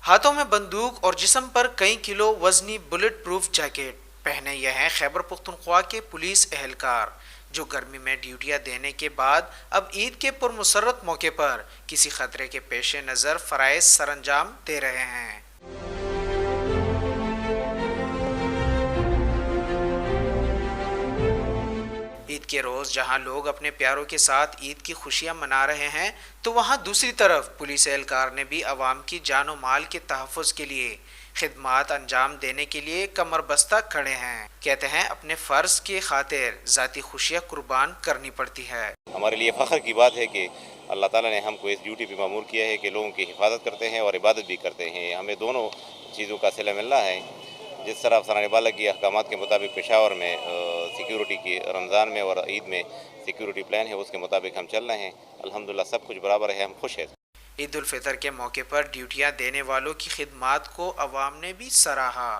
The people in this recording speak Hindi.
हाथों में बंदूक और जिस्म पर कई किलो वजनी बुलेट प्रूफ जैकेट पहने यह हैं खैबर पुख्तनख्वा के पुलिस एहलकार, जो गर्मी में ड्यूटियां देने के बाद अब ईद के पुरमसरत मौके पर किसी खतरे के पेश नज़र फ़राइज़ सरअंजाम दे रहे हैं। ईद के रोज़ जहां लोग अपने प्यारों के साथ ईद की खुशियां मना रहे हैं, तो वहां दूसरी तरफ पुलिस एहलकार ने भी आवाम की जान और माल के तहफ़्फ़ुज़ के लिए खिदमात अंजाम देने के लिए कमर बस्ता खड़े हैं। कहते हैं अपने फ़र्ज़ की खातिर ज़ाती खुशियाँ कुर्बान करनी पड़ती है। हमारे लिए फ़ख्र की बात है कि अल्लाह ताला ने हमको इस ड्यूटी पे मामूर किया है कि लोगों की हिफाजत करते हैं और इबादत भी करते हैं। हमें दोनों चीज़ों का सिला मिलना है। जिस तरह अफसरान बाला की अहकामात के मुताबिक पेशावर में सिक्योरिटी की रमज़ान में और ईद में सिक्योरिटी प्लान है, उसके मुताबिक हम चल रहे हैं। अल्हम्दुलिल्लाह सब कुछ बराबर है, हम खुश हैं। ईद उल फितर के मौके पर ड्यूटियां देने वालों की खिदमात को अवाम ने भी सराहा।